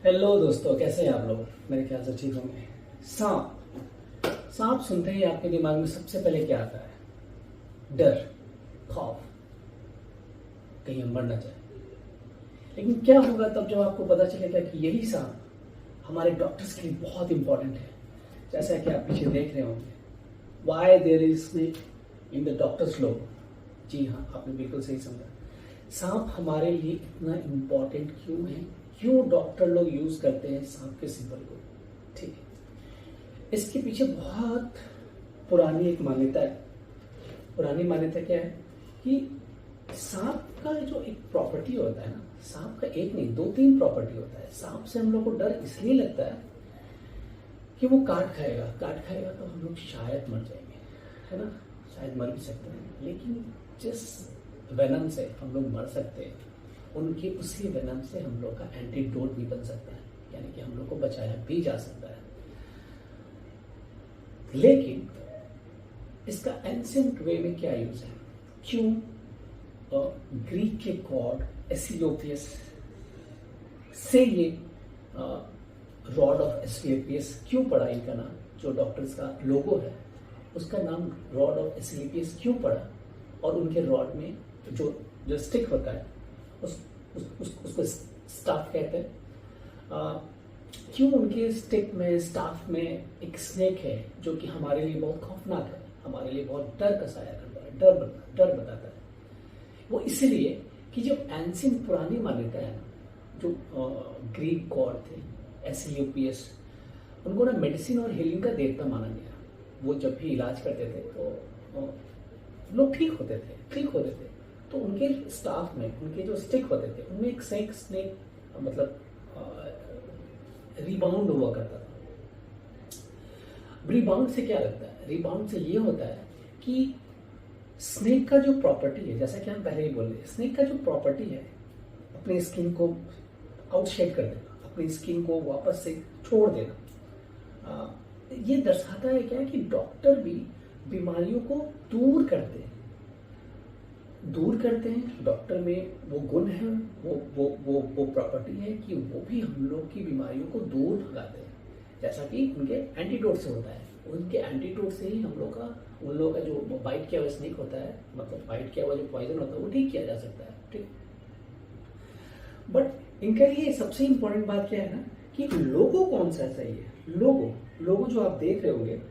Hello दोस्तों, कैसे हैं आप लोग। मेरे ख्याल से ठीक होंगे। सांप सांप सुनते ही आपके दिमाग में सबसे पहले क्या आता है? डर, खौफ, कहीं हम मर ना जाए। लेकिन क्या होगा तब जब आपको पता चलेगा कि यही सांप हमारे डॉक्टर्स के लिए बहुत इंपॉर्टेंट है। जैसा कि आप पीछे देख रहे होंगे, why there is snake in the doctors logo. जी हाँ, आपने बिल्कुल सही समझा। सांप हमारे लिए इतना इम्पोर्टेंट क्यों है, क्यों डॉक्टर लोग यूज करते हैं सांप के सिंबल को? ठीक है, इसके पीछे बहुत पुरानी एक मान्यता है। पुरानी मान्यता क्या है कि सांप का जो एक प्रॉपर्टी होता है ना, सांप का एक नहीं 2-3 प्रॉपर्टी होता है। सांप से हम लोग को डर इसलिए लगता है कि वो काट खाएगा तो हम लोग शायद मर जाएंगे, है ना। शायद मर भी सकते हैं, लेकिन जिस वेनम से हम लोग मर सकते हैं, उनकी उसी वेनम से हम लोग का एंटीडोट भी बन सकता है, यानी कि हम लोग को बचाया भी जा सकता है। लेकिन इसका एंशिएंट वे में क्या यूज है? क्यों ग्रीक के गॉड एसिलोपियस से ये रॉड ऑफ एसिलोपियस क्यों पड़ा? इनका नाम, जो डॉक्टर्स का लोगो है उसका नाम रॉड ऑफ एसिलोपियस क्यों पड़ा? और उनके रॉड में जो स्टिक होता है उसको स्टाफ कहते हैं। क्यों उनके स्टिक में, स्टाफ में एक स्नेक है जो कि हमारे लिए बहुत खौफनाक है, हमारे लिए बहुत डर का साया करता है, डर बताता है। वो इसलिए कि जो एंशिएंट पुरानी मान्यता है ना, जो ग्रीक गॉड थे एसिलोपियस, उनको ना मेडिसिन और हीलिंग का देवता माना गया। वो जब भी इलाज करते थे तो लोग ठीक होते थे। तो उनके स्टाफ में, उनके जो स्टिक होते थे, उनमें एक स्नेक मतलब रिबाउंड हुआ करता था। रिबाउंड से क्या लगता है? रिबाउंड से ये होता है कि स्नेक का जो प्रॉपर्टी है, जैसा कि हम पहले ही बोल रहे, स्नेक का जो प्रॉपर्टी है अपनी स्किन को आउटशेड कर देना, अपनी स्किन को वापस से छोड़ देना। ये दर्शाता है क्या कि डॉक्टर भी बीमारियों को दूर करते हैं। डॉक्टर में वो गुण है, वो प्रॉपर्टी है कि वो भी हम लोग की बीमारियों को दूर भगाते हैं, जैसा कि उनके एंटीडोट से होता है। उनके एंटीडोट से ही हम लोग का, उन लोगों का जो बाइट किया हुआ स्नेक होता है, मतलब बाइट किया हुआ जो पॉइजन होता है, वो ठीक किया जा सकता है। ठीक, बट इनके लिए सबसे इंपॉर्टेंट बात क्या है ना कि लोगो कौन सा सही है। लोगो जो आप देख रहे होंगे,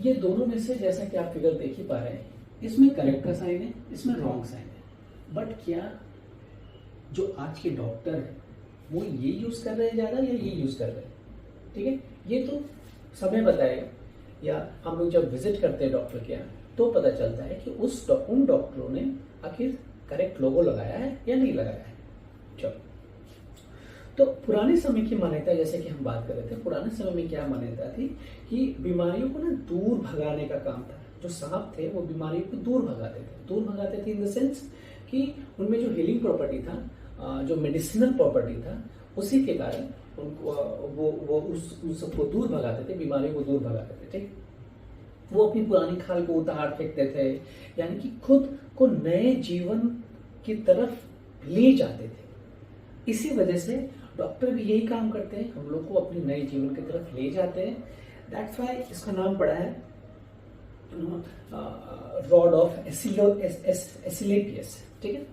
ये दोनों में से, जैसा कि आप फिगर देख ही पा रहे हैं, इसमें करेक्ट का साइन है, इसमें रॉन्ग साइन है। बट क्या जो आज के डॉक्टर है वो ये यूज कर रहे हैं ज्यादा या ये यूज कर रहे हैं? ठीक है, ये तो समय बताएगा, या हम लोग जब विजिट करते हैं डॉक्टर के यहाँ तो पता चलता है कि उन डॉक्टरों ने आखिर करेक्ट लोगो लगाया है या नहीं लगाया है। चलो, तो पुराने समय की मान्यता, जैसे कि हम बात कर रहे थे, पुराने समय में क्या मान्यता थी कि बीमारियों को ना दूर भगाने का काम था। जो सांप थे वो बीमारियों को दूर भगाते थे इन द सेंस कि उनमें जो हीलिंग प्रॉपर्टी था, जो मेडिसिनल प्रॉपर्टी था, उसी के कारण उनको वो उन सबको दूर भगाते थे, बीमारियों को दूर भगाते थे। ठीक, वो अपनी पुरानी खाल को उतार फेंकते थे, यानी कि खुद को नए जीवन की तरफ ले जाते थे। इसी वजह से डॉक्टर भी यही काम करते हैं, हम लोग को अपने नए जीवन की तरफ ले जाते हैं। दैट्स व्हाई इसका नाम पड़ा है रॉड ऑफ एसिलोपियस। ठीक है,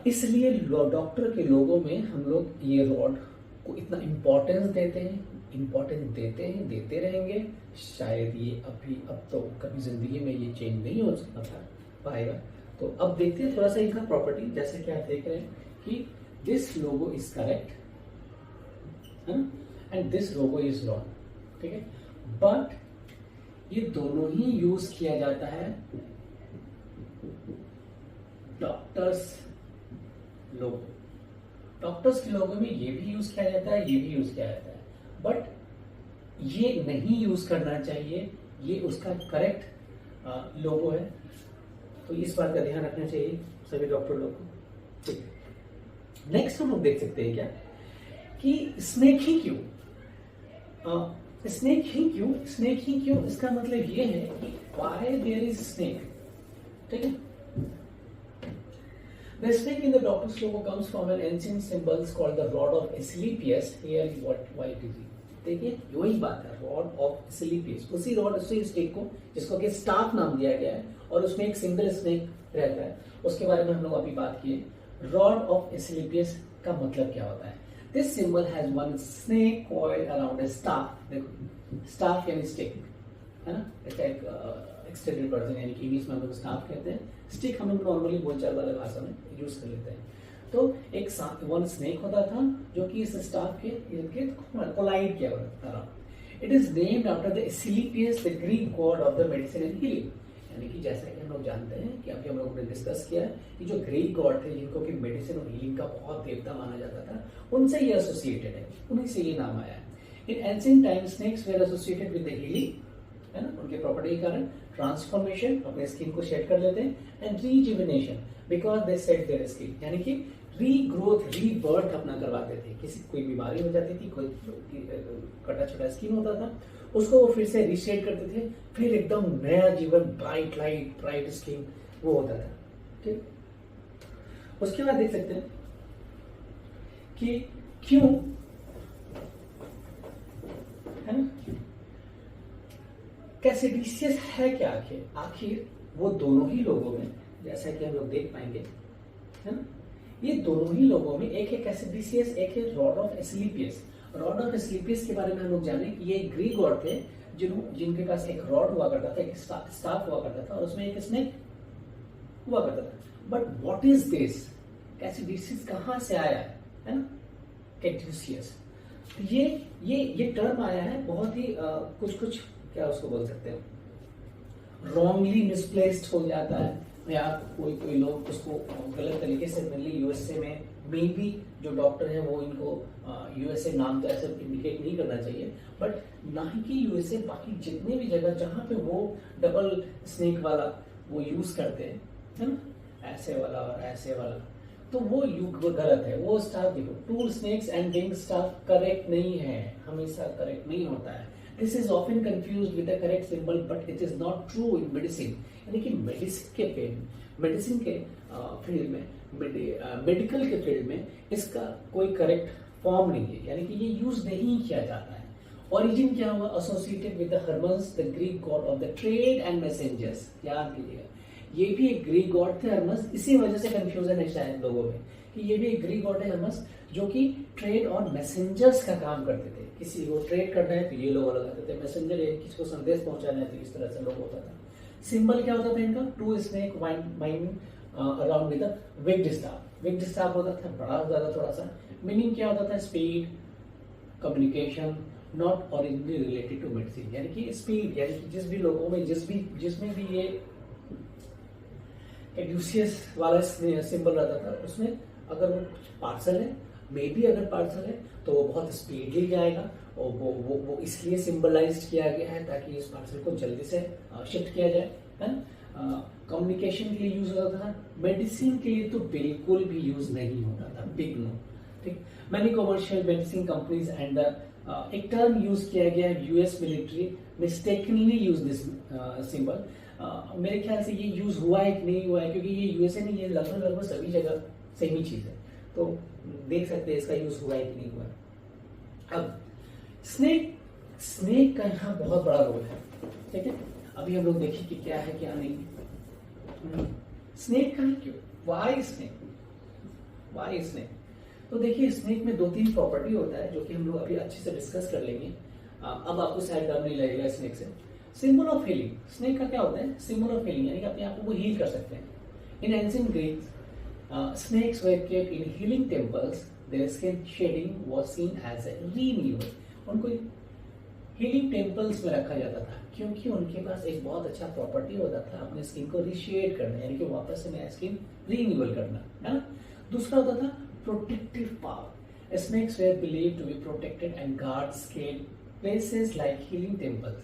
इसलिए डॉक्टर के लोगों में हम लोग ये रॉड को इतना इम्पोर्टेंस देते हैं, देते रहेंगे। शायद ये अब तो कभी जिंदगी में ये चेंज नहीं हो पाएगा। तो अब देखते हैं थोड़ा सा इनका प्रॉपर्टी। जैसे कि आप देख रहे हैं कि दिस लोगो इज करेक्ट, है ना, and this logo is wrong. ठीक है, बट ये दोनों ही यूज किया जाता है डॉक्टर्स लोगो। डॉक्टर्स के लोगों में ये भी यूज किया जाता है, ये भी यूज किया जाता है, बट ये नहीं यूज करना चाहिए। ये उसका करेक्ट लोगो है, तो इस बात का ध्यान रखना चाहिए सभी डॉक्टर लोग को। ठीक है, नेक्स्ट हम लोग देख सकते हैं क्या कि स्नेक ही क्यों, इसका मतलब ये है कि व्हाई देयर इज स्नेक। ठीक है, The snake in the doctor's logo comes from an ancient symbols called the rod of Asclepius. Here why it is. देखिए वही बात है, रॉड ऑफ एस्क्लेपियस, उसी रॉड उसी स्नेक को जिसको कि स्टाफ नाम दिया गया है और उसमें एक सिंगल स्नेक रहता है, उसके बारे में हम लोग अभी बात किए। रॉड ऑफ एस्क्लेपियस का मतलब क्या होता है? This symbol has one snake coil around A staff. देखो स्टाफ यानी स्टिक है ना, इसका एक एक्सटेंडेड वर्जन यानी कि इंग्लिश में हम लोग स्टाफ कहते हैं, स्टिक हम लोग नॉर्मली बोलचाल वाले भाषा में यूज कर लेते हैं। तो एक वन स्नेक होता था जो कि इस स्टाफ के इर्द गिर्द कोलाइड किया होता था। It is named after the Asclepius, the Greek god of the medicine and healing. यानी कि जैसा कि हम लोग जानते हैं कि अभी हम लोगों ने डिस्कस किया कि जो ग्रीक गॉड थे जिनको कि मेडिसिन और हीलिंग का बहुत देवता माना जाता था, उनसे ये एसोसिएटेड है, उन्हीं से ये नाम आया है। In ancient time snakes were associated with the healing, है ना, उनके प्रॉपर्टी के कारण, ट्रांसफॉर्मेशन, अपने स्किन को शेड कर लेते हैं, and rejuvenation because they set their skin, यानी कि रीग्रोथ रीबर्थ अपना करवाते थे। किसी कोई बीमारी हो जाती थी, कोई कटा छोटा स्किन होता था, उसको वो फिर से रीशेड करते थे, फिर एकदम नया जीवन, ब्राइट लाइट, ब्राइट स्किन वो होता था। ठीक, उसके बाद देख सकते हैं कि क्यों, है ना, कैसिडिसियस है क्या? आखिर वो दोनों ही लोगों में, जैसा कि हम लोग देख पाएंगे, है ना, ये दोनों ही लोगों में, एक है कैसिडिसियस, एक है rod of Asclepius. Rod of Asclepius के बारे में हम लोग जाने कि ये ग्रीक गॉड थे जिनके पास एक रॉड हुआ करता था, एक स्टाफ हुआ करता था और उसमें एक स्नेक हुआ करता था। But what is this? Caduceus कहां से आया है ना, कैड्यूसियस। ये टर्म आया है बहुत ही कुछ क्या उसको बोल सकते हैं, रॉन्गली मिसप्लेस्ड हो जाता है, या कोई लोग उसको गलत तरीके से, मेनली यूएसए में मे बी जो डॉक्टर है वो इनको यूएसए नाम तो ऐसे इंडिकेट नहीं करना चाहिए, बट ना ही कि यूएसए, बाकी जितने भी जगह जहां पे वो डबल स्नेक वाला वो यूज करते हैं, है ना, ऐसे वाला और ऐसे वाला, तो वो गलत है। वो स्टाफ देखो, two snakes and ring staff correct नहीं है, हमेशा करेक्ट नहीं होता है। This is often confused with the correct symbol but it is not true in medicine. यानी कि मेडिसिन के फील्ड में, मेडिकल के फील्ड में इसका कोई करेक्ट फॉर्म नहीं है, यानी कि ये यूज नहीं किया जाता है। ओरिजिन क्या हुआ? Associated with the Hermes, the Greek god of the trade and messengers. याद कीजिएगा, ये भी एक ग्रीक गॉड थे हर्मस, इसी वजह से कंफ्यूजन है शायद लोगों में कि ये भी एक ग्रीक गॉड है हर्मस, जो कि ट्रेड और मैसेंजर्स का काम करते थे। किसी को ट्रेड करना है तो ये लोग अलग आते थे, मैसेंजर है किसी को संदेश पहुंचाना है तो इस तरह से लोग होता था। सिंबल क्या होता था इनका? Two snake wind around with a विग्ड स्टाफ। विग्ड स्टाफ होता था बड़ा ज्यादा थोड़ा सा। मीनिंग क्या होता था? Speed, communication, not originally related to medicine. यानी कि स्पीड, यानी कि जिस भी लोगों में जिसमें भी ये एड्यूसियस वाला सिंबल रहता था, उसमें अगर वो पार्सल है, मे बी अगर पार्सल है तो वो बहुत स्पीडली जाएगा, और वो इसलिए सिंबलाइज किया गया है ताकि इस पार्सल को जल्दी से शिफ्ट किया जाए, है ना। कम्युनिकेशन के लिए यूज होता था, मेडिसिन के लिए तो बिल्कुल भी यूज नहीं होता था, बिग नो। ठीक, many commercial medicine companies and एक टर्म यूज किया गया है, US military mistakenly use this symbol. मेरे ख्याल से ये यूज हुआ है कि नहीं हुआ है, क्योंकि ये यूएसए नहीं, ये लगभग सभी जगह सेम ही चीज है, तो देख सकते हैं इसका यूज हुआ है कि नहीं हुआ है। अब स्नेक का यहाँ बहुत बड़ा रोल है, ठीक है। अभी हम लोग देखें कि क्या है क्या नहीं। स्नेक का क्यों, वाई स्नेक? तो देखिए, स्नेक में 2-3 प्रॉपर्टी होता है जो कि हम लोग अभी अच्छे से डिस्कस कर लेंगे। अब आपको शायद डर नहीं लगेगा स्नेक से। सिंबल ऑफ हीलिंग, स्नेक का क्या होता है? सिंबल ऑफ हीलिंग, यानी कि अपने आप को हील कर सकते हैं। इन ancient Greeks snakes were kept in healing temples. Their skin shedding was seen as a renewal. उनको हीलिंग टेम्पल्स में रखा जाता था क्योंकि उनके पास एक बहुत अच्छा प्रॉपर्टी होता था अपने स्किन को रिशेड करना, यानी कि वापस से नया स्किन रिन्यूअल करना, है ना। दूसरा होता था protective power. Snakes were believed to be protected and guard scared places like healing temples.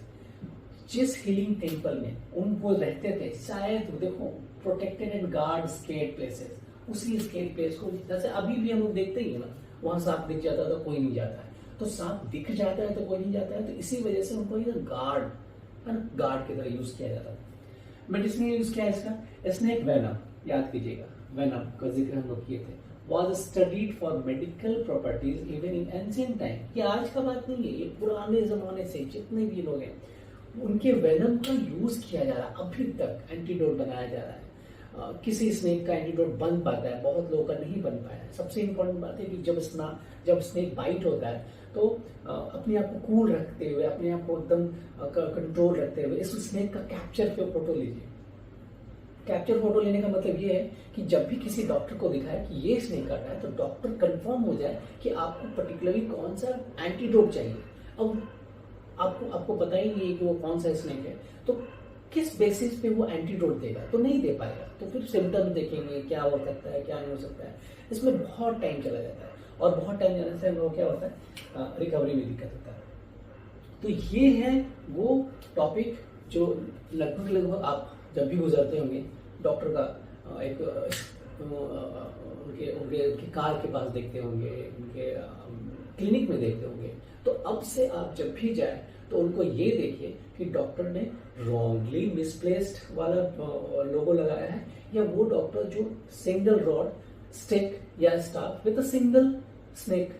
जिस हीलिंग टेम्पल में उनको रहते थे, शायद देखो protected and guard scared places, उसी स्केर्ड प्लेस को, जैसे अभी भी हम लोग देखते ही है ना, वहां सांप दिख जाता है तो कोई नहीं जाता है, तो सांप दिख जाता है तो कोई नहीं जाता है, तो इसी वजह से उनको गार्ड, है ना, गार्ड की तरह यूज किया जाता है। मेडिसिन यूज किया है इसका, स्नेक वेनम, याद कीजिएगा, वेनम का जिक्र हम लोग किए थे, was studied for medical properties even in ancient time। ये आज का बात नहीं है, ये पुराने जमाने से जितने भी लोग हैं उनके वेनम का यूज किया जा रहा है, अभी तक एंटीडोट बनाया जा रहा है। किसी स्नेक का एंटीडोट बन पाता है, बहुत लोगों का नहीं बन पाया है। सबसे इम्पोर्टेंट बात है कि जब स्नेक बाइट होता है तो अपने आप को कूल रखते हुए, अपने आप को एकदम कंट्रोल रखते हुए इस स्नेक का कैप्चर फोटो लीजिए। कैप्चर फोटो लेने का मतलब ये है कि जब भी किसी डॉक्टर को दिखाए कि ये स्नेक काटा है तो डॉक्टर कंफर्म हो जाए कि आपको पर्टिकुलरली कौन सा एंटीडोट चाहिए। अब आपको पता ही नहीं है कि वो कौन सा स्नेक है, तो किस बेसिस पे वो एंटीडोट देगा, तो नहीं दे पाएगा। तो फिर सिम्टम देखेंगे, क्या हो सकता है क्या नहीं हो सकता है, इसमें बहुत टाइम चला जाता है और बहुत टाइम जाने से वो क्या होता है, रिकवरी में दिक्कत होता है। तो ये है वो टॉपिक जो लगभग आप जब भी गुजरते होंगे डॉक्टर का एक उनके कार के पास देखते होंगे, उनके क्लिनिक में देखते होंगे। तो अब से आप जब भी जाए तो उनको ये देखिए कि डॉक्टर ने रॉन्गली मिसप्लेस्ड वाला लोगो लगाया है या वो डॉक्टर जो सिंगल रॉड स्टिक या staff with a single snake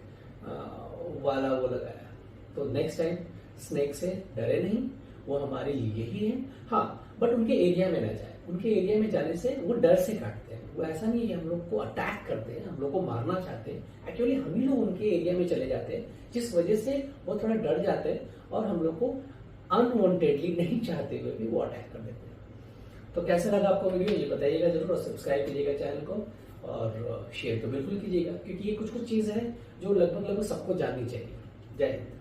वाला वो लगाया। तो नेक्स्ट टाइम स्नेक से डरे नहीं, वो हमारे लिए ही है। हाँ, बट उनके एरिया में ना जाए। उनके एरिया में जाने से वो डर से काटते हैं। वो ऐसा नहीं है कि हम लोग को अटैक करते हैं, हम लोग को मारना चाहते हैं। एक्चुअली हम ही लोग उनके एरिया में चले जाते हैं, जिस वजह से वो थोड़ा डर जाते हैं और हम लोग को अनवांटेडली नहीं चाहते हुए भी वो अटैक कर देते हैं। तो कैसा लगा आपको वीडियो ये बताइएगा जरूर, और सब्सक्राइब कीजिएगा चैनल को और शेयर तो बिल्कुल कीजिएगा, क्योंकि ये कुछ चीज़ है जो लगभग सबको जाननी चाहिए। जय हिंद।